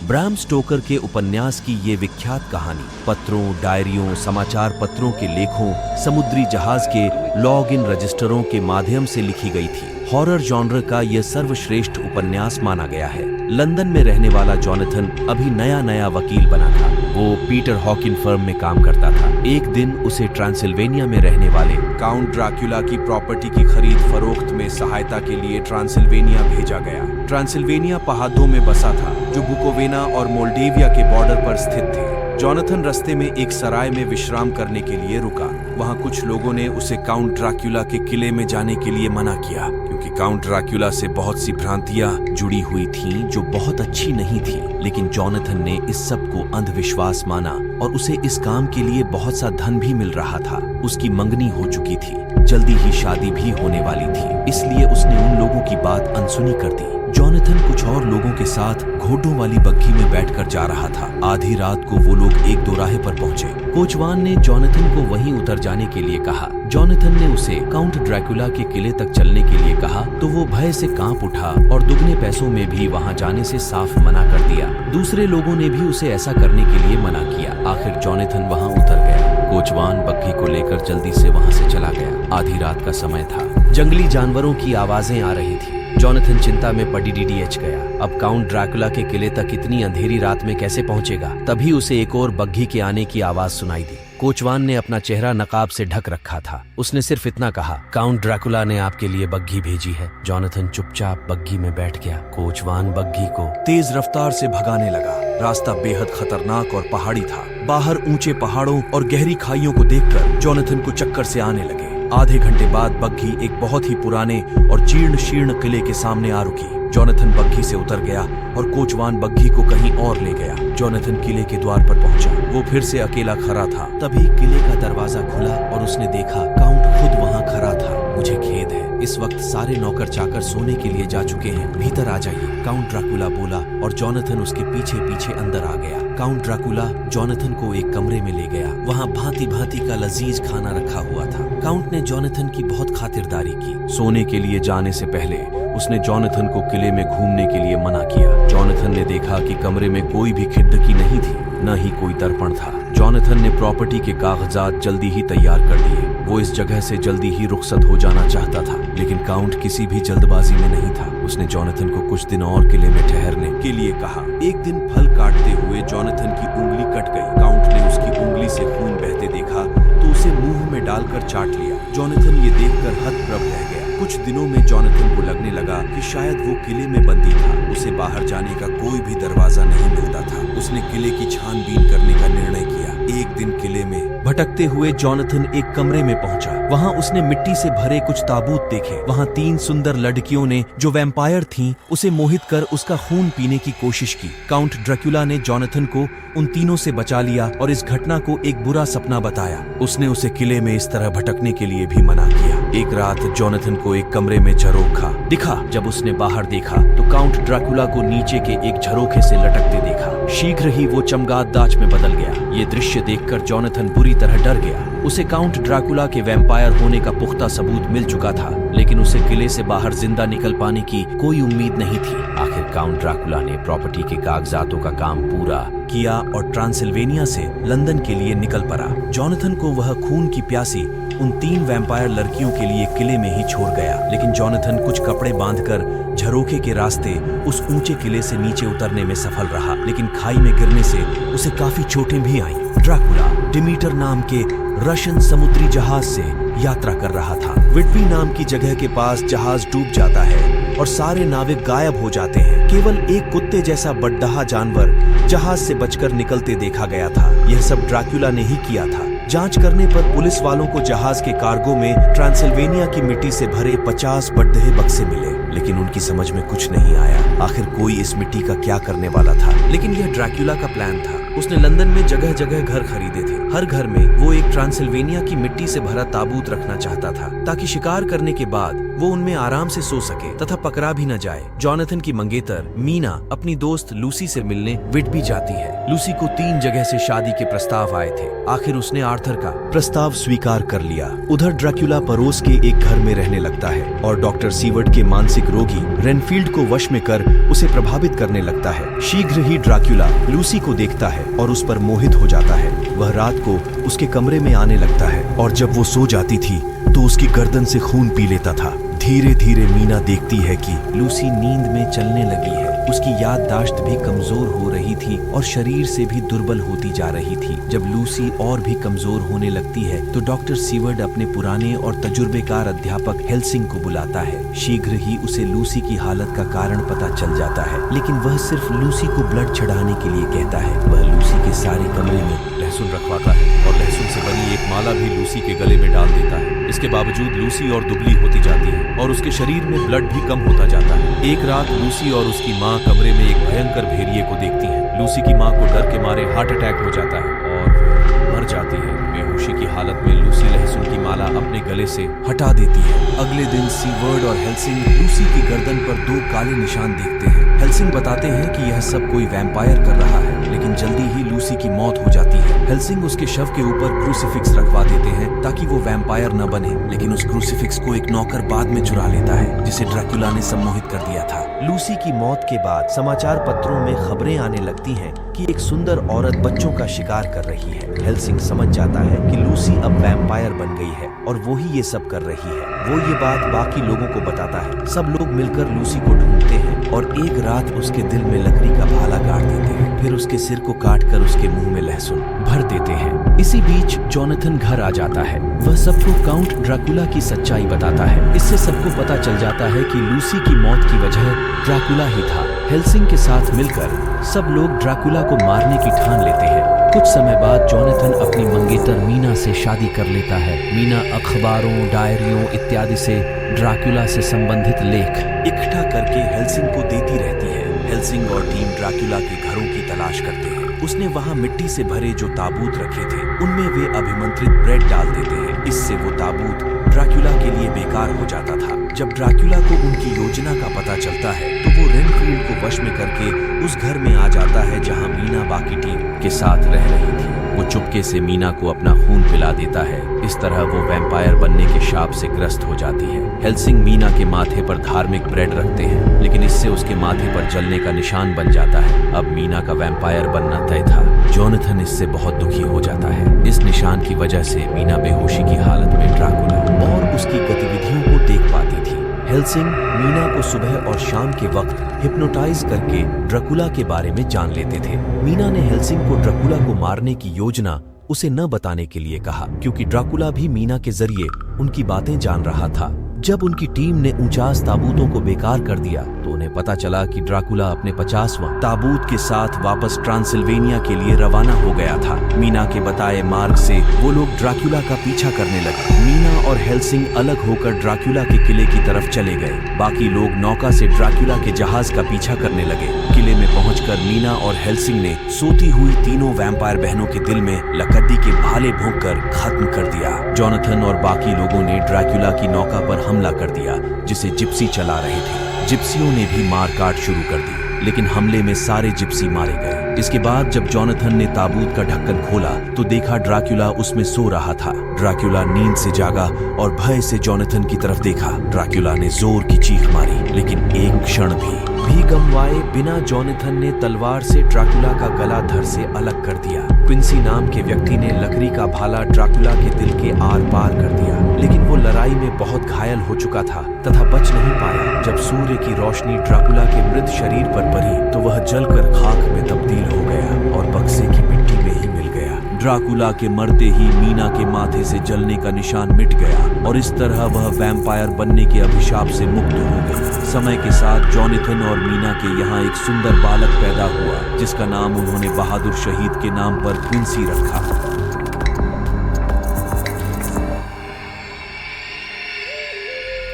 Bram Stoker के उपन्यास की ये विख्यात कहानी पत्रों, डायरियों, समाचार पत्रों के लेखों, समुद्री जहाज के लॉग इन रजिस्टरों के माध्यम से लिखी गई थी। हॉरर जॉनर का यह सर्वश्रेष्ठ उपन्यास माना गया है। लंदन में रहने वाला जॉनथन अभी नया वकील बना था। वो पीटर हॉकिन फर्म में काम करता था। एक दिन उसे ट्रांसिल्वेनिया में रहने वाले काउंट ड्रैकुला की प्रॉपर्टी की खरीद फरोख्त में सहायता के लिए ट्रांसिल्वेनिया भेजा गया। ट्रांसिल्वेनिया पहाड़ों में बसा था जो बुकोवेना और मोल्डेविया के बॉर्डर पर स्थित थे। जॉनथन रास्ते में एक सराय में विश्राम करने के लिए रुका। वहाँ कुछ लोगों ने उसे काउंट ड्रैकुला के किले में जाने के लिए मना किया, क्योंकि काउंट ड्रैकुला से बहुत सी भ्रांतियां जुड़ी हुई थीं जो बहुत अच्छी नहीं थी। लेकिन जॉनथन ने इस सब को अंधविश्वास माना और उसे इस काम के लिए बहुत सा धन भी मिल रहा था। उसकी मंगनी हो चुकी थी, जल्दी ही शादी भी होने वाली थी, इसलिए उसने उन लोगों की बात अनसुनी कर दी। जॉनथन कुछ और लोगों के साथ घोड़ों वाली बग्घी में बैठकर जा रहा था। आधी रात को वो लोग एक दोराहे पर पहुंचे। कोचवान ने जॉनथन को वहीं उतर जाने के लिए कहा। जॉनथन ने उसे काउंट ड्रैकुला के किले तक चलने के लिए कहा तो वो भय से कांप उठा और दुगने पैसों में भी वहां जाने से साफ मना कर दिया। दूसरे लोगों ने भी उसे ऐसा करने के लिए मना किया। आखिर जॉनथन वहां उतर गया। कोचवान बग्घी को लेकर जल्दी से वहां से चला गया। आधी रात का समय था। जंगली जानवरों की आवाजें आ रही थी। जॉनथन चिंता में पड़ीडीडीएच गया। अब काउंट ड्रैकुला के किले तक इतनी अंधेरी रात में कैसे पहुंचेगा? तभी उसे एक और बग्घी के आने की आवाज सुनाई दी। कोचवान ने अपना चेहरा नकाब से ढक रखा था। उसने सिर्फ इतना कहा, काउंट ड्रैकुला ने आपके लिए बग्घी भेजी है। जॉनथन चुपचाप बग्घी में बैठ गया। कोचवान बग्घी को तेज रफ्तार से भगाने लगा। रास्ता बेहद खतरनाक और पहाड़ी था। बाहर ऊंचे पहाड़ों और गहरी खाइयों को देखकर जॉनथन को चक्कर से आने लगे। आधे घंटे बाद बग्घी एक बहुत ही पुराने और जीर्ण शीर्ण किले के सामने आ रुकी। जॉनथन बग्घी से उतर गया और कोचवान बग्घी को कहीं और ले गया। जॉनथन किले के द्वार पर पहुंचा। वो फिर से अकेला खड़ा था। तभी किले का दरवाजा खुला और उसने देखा काउंट खुद वहां खड़ा था। मुझे खेद है, इस वक्त सारे नौकर चाकर सोने के लिए जा चुके हैं। भीतर आ जाइए, काउंट ड्रैकुला बोला और जॉनथन उसके पीछे पीछे अंदर आ गया। काउंट ड्रैकुला जॉनथन को एक कमरे में ले गया। वहाँ भांति भांति का लजीज खाना रखा हुआ था। काउंट ने जॉनथन की बहुत खातिरदारी की। सोने के लिए जाने से पहले उसने जॉनथन को किले में घूमने के लिए मना किया। जॉनथन ने देखा कि कमरे में कोई भी खिड़की नहीं थी, न ही कोई दर्पण था। जॉनथन ने प्रॉपर्टी के कागजात जल्दी ही तैयार कर दिए। वो इस जगह से जल्दी ही रुखसत हो जाना चाहता था, लेकिन काउंट किसी भी जल्दबाजी में नहीं था। उसने जॉनथन को कुछ दिन और किले में ठहरने के लिए कहा। एक दिन फल काटते हुए जॉनथन की उंगली कट गई। काउंट ने उसकी उंगली से खून बहते देखा तो उसे मुंह में डालकर चाट लिया। जॉनथन ये देखकर हतप्रभ रह गया। कुछ दिनों में जॉनथन को लगने लगा कि शायद वो किले में बंदी था। उसे बाहर जाने का कोई भी दरवाजा नहीं मिलता था। उसने किले की छानबीन करने का निर्णय किया। एक दिन किले में भटकते हुए जॉनथन एक कमरे में पहुंचा। वहां उसने मिट्टी से भरे कुछ ताबूत देखे। वहां 3 सुंदर लड़कियों ने, जो वैम्पायर थीं, उसे मोहित कर उसका खून पीने की कोशिश की। काउंट ड्रैकुला ने जॉनथन को उन तीनों से बचा लिया और इस घटना को एक बुरा सपना बताया। उसने उसे किले में इस तरह भटकने के लिए भी मना किया। एक रात जॉनथन को एक कमरे में झरोखा दिखा। जब उसने बाहर देखा तो काउंट ड्रैकुला को नीचे के एक झरोखे से लटकते देखा। शीघ्र ही वो चमगाददाच में बदल गया। ये दृश्य देखकर जॉनथन बुरी तरह डर गया। उसे काउंट ड्रैकुला के वैम्पायर होने का पुख्ता सबूत मिल चुका था, लेकिन उसे किले से बाहर जिंदा निकल पाने की कोई उम्मीद नहीं थी। आखिर काउंट ड्रैकुला ने प्रॉपर्टी के कागजातों का काम पूरा किया और ट्रांसिल्वेनिया से लंदन के लिए निकल पड़ा। जॉनथन को वह खून की प्यासी उन 3 वैम्पायर लड़कियों के लिए किले में ही छोड़ गया। लेकिन जॉनथन कुछ कपड़े बांधकर झरोखे के रास्ते उस ऊंचे किले से नीचे उतरने में सफल रहा, लेकिन खाई में गिरने से उसे काफी चोटें भी आईं। ड्रैकुला डिमीटर नाम के रशियन समुद्री जहाज से यात्रा कर रहा था। विट्बी नाम की जगह के पास जहाज डूब जाता है और सारे नाविक गायब हो जाते हैं। केवल एक कुत्ते जैसा बड्ढा जानवर जहाज से बचकर निकलते देखा गया था। यह सब ड्रैकुला ने ही किया था। जांच करने पर पुलिस वालों को जहाज के कार्गो में ट्रांसिल्वेनिया की मिट्टी से भरे 50 बड्ढे बक्से मिले, लेकिन उनकी समझ में कुछ नहीं आया। आखिर कोई इस मिट्टी का क्या करने वाला था? लेकिन यह ड्रैकुला का प्लान था। उसने लंदन में जगह जगह घर खरीदे थे। हर घर में वो एक ट्रांसिल्वेनिया की मिट्टी से भरा ताबूत रखना चाहता था, ताकि शिकार करने के बाद वो उनमें आराम से सो सके तथा पकड़ा भी न जाए। जॉनथन की मंगेतर मीना अपनी दोस्त लूसी से मिलने विटबी जाती है। लूसी को 3 जगह से शादी के प्रस्ताव आए थे। आखिर उसने आर्थर का प्रस्ताव स्वीकार कर लिया। उधर ड्रैकुला पड़ोस के एक घर में रहने लगता है और डॉक्टर सीवर्ड के मानसिक रोगी रेनफील्ड को वश में कर उसे प्रभावित करने लगता है। शीघ्र ही ड्रैकुला लूसी को देखता है और उस पर मोहित हो जाता है। वह रात को उसके कमरे में आने लगता है और जब वो सो जाती थी तो उसकी गर्दन से खून पी लेता था। धीरे धीरे मीना देखती है कि लूसी नींद में चलने लगी है। उसकी याददाश्त भी कमजोर हो रही थी और शरीर से भी दुर्बल होती जा रही थी। जब लूसी और भी कमजोर होने लगती है तो डॉक्टर सीवर्ड अपने पुराने और तजुर्बेकार अध्यापक हेल्सिंग को बुलाता है। शीघ्र ही उसे लूसी की हालत का कारण पता चल जाता है, लेकिन वह सिर्फ लूसी को ब्लड चढ़ाने के लिए कहता है। वह लूसी के सारे कमरे में लहसुन रखवाता है और लहसुन से बनी एक माला भी लूसी के गले में डाल देता है। इसके बावजूद लूसी और दुबली होती जाती है और उसके शरीर में ब्लड भी कम होता जाता है। एक रात लूसी और उसकी माँ कमरे में एक भयंकर भेड़िए को देखती हैं। लूसी की माँ को डर के मारे हार्ट अटैक हो जाता है और मर जाती है। बेहोशी की हालत में लूसी लहसुन की माला अपने गले से हटा देती है। अगले दिन सीवर्ड और हेल्सिंग लूसी की गर्दन पर 2 काले निशान देखते हैं। हेल्सिंग बताते हैं कि यह सब कोई वैम्पायर कर रहा है, लेकिन जल्दी ही लूसी की मौत हो जाती है। हेल्सिंग उसके शव के ऊपर क्रूसीफिक्स रखवा देते हैं ताकि वो वैम्पायर न बने, लेकिन उस क्रूसीफिक्स को एक नौकर बाद में चुरा लेता है जिसे ड्रैकुला ने सम्मोहित कर दिया था। लूसी की मौत के बाद समाचार पत्रों में खबरें आने लगती हैं कि एक सुंदर औरत बच्चों का शिकार कर रही है। हेल्सिंग समझ जाता है कि लूसी अब वैम्पायर बन गई है और वो ही ये सब कर रही है। वो ये बात बाकी लोगों को बताता है। सब लोग मिलकर लूसी को ढूंढते हैं और एक रात उसके दिल में लकड़ी का भाला गाड़ देते हैं। फिर उसके सिर को काटकर उसके मुंह में लहसुन भर देते हैं। इसी बीच जॉनथन घर आ जाता है। वह सबको काउंट ड्रैकुला की सच्चाई बताता है। इससे सबको पता चल जाता है कि लूसी की मौत की वजह ड्रैकुला ही था। हेल्सिंग के साथ मिलकर सब लोग ड्रैकुला को मारने की ठान लेते हैं। कुछ समय बाद जॉनथन अपनी मंगेतर मीना से शादी कर लेता है। मीना अखबारों, डायरियों इत्यादि से ड्रैकुला से संबंधित लेख इकट्ठा करके हेल्सिंग को देती रहती है। हेल्सिंग और टीम ड्रैकुला के घरों की तलाश करते हैं। उसने वहां मिट्टी से भरे जो ताबूत रखे थे उनमें वे अभिमंत्रित ब्रेड डाल देते हैं। इससे वो ताबूत ड्रैकुला के लिए बेकार हो जाता था। जब ड्रैकुला को उनकी योजना का पता चलता है तो वो रेनफील्ड को वश में करके उस घर में आ जाता है जहां मीना बाकी टीम के साथ रह रही थी। वो चुपके से मीना को अपना खून पिला देता है। इस तरह वो वैम्पायर बनने के शाप से ग्रस्त हो जाती है। हेल्सिंग मीना के माथे पर धार्मिक ब्रेड रखते हैं, लेकिन इससे उसके माथे पर जलने का निशान बन जाता है। अब मीना का वैम्पायर बनना तय था। जॉनथन इससे बहुत दुखी हो जाता है। इस निशान की वजह से मीना बेहोशी की हालत में ड्रैकुला और उसकी गतिविधियों को देख पाती थी। हेल्सिंग मीना को सुबह और शाम के वक्त हिप्नोटाइज करके ड्रैकुला के बारे में जान लेते थे। मीना ने हेल्सिंग को ड्रैकुला को मारने की योजना उसे न बताने के लिए कहा, क्योंकि ड्रैकुला भी मीना के जरिए उनकी बातें जान रहा था। जब उनकी टीम ने 49 ताबूतों को बेकार कर दिया तो उन्हें पता चला कि ड्रैकुला अपने 50वां ताबूत के साथ वापस ट्रांसिल्वेनिया के लिए रवाना हो गया था। मीना के बताए मार्ग से वो लोग ड्रैकुला का पीछा करने लगे। मीना और हेल्सिंग अलग होकर ड्रैकुला के किले की तरफ चले गए। बाकी लोग नौका से ड्रैकुला के जहाज का पीछा करने लगे। किले में पहुंचकर मीना और हेल्सिंग ने सोती हुई तीनों वैम्पायर बहनों के दिल में लकड़ी के भाले भोंककर खत्म कर दिया। जॉनथन और बाकी लोगों ने ड्रैकुला की नौका पर हमला कर दिया जिसे जिप्सी चला रहे थे। जिप्सियों ने भी मारकाट शुरू कर दी, लेकिन हमले में सारे जिप्सी मारे गए। इसके बाद जब जॉनथन ने ताबूत का ढक्कन खोला तो देखा ड्रैकुला उसमें सो रहा था। ड्रैकुला नींद से जागा और भय से जॉनथन की तरफ देखा। ड्रैकुला ने जोर की चीख मारी, लेकिन एक क्षण भी गमवाए बिना जॉनथन ने तलवार से ड्रैकुला का गला धड़ से अलग कर दिया। क्विंसी नाम के व्यक्ति ने लकड़ी का भाला ड्रैकुला के दिल के आर पार कर दिया, लेकिन वो लड़ाई में बहुत घायल हो चुका था तथा बच नहीं पाया। जब सूर्य की रोशनी ड्रैकुला के मृत शरीर पर पड़ी तो वह जलकर खाक में तब्दील हो गया और बक्से की मिट्टी में ही मिल गया। ड्रैकुला के मरते ही मीना के माथे से जलने का निशान मिट गया और इस तरह वह वैम्पायर बनने के अभिशाप से मुक्त हो गई। समय के साथ जॉनथन और मीना के यहाँ एक सुंदर बालक पैदा हुआ जिसका नाम उन्होंने बहादुर शहीद के नाम पर क्विंसी रखा।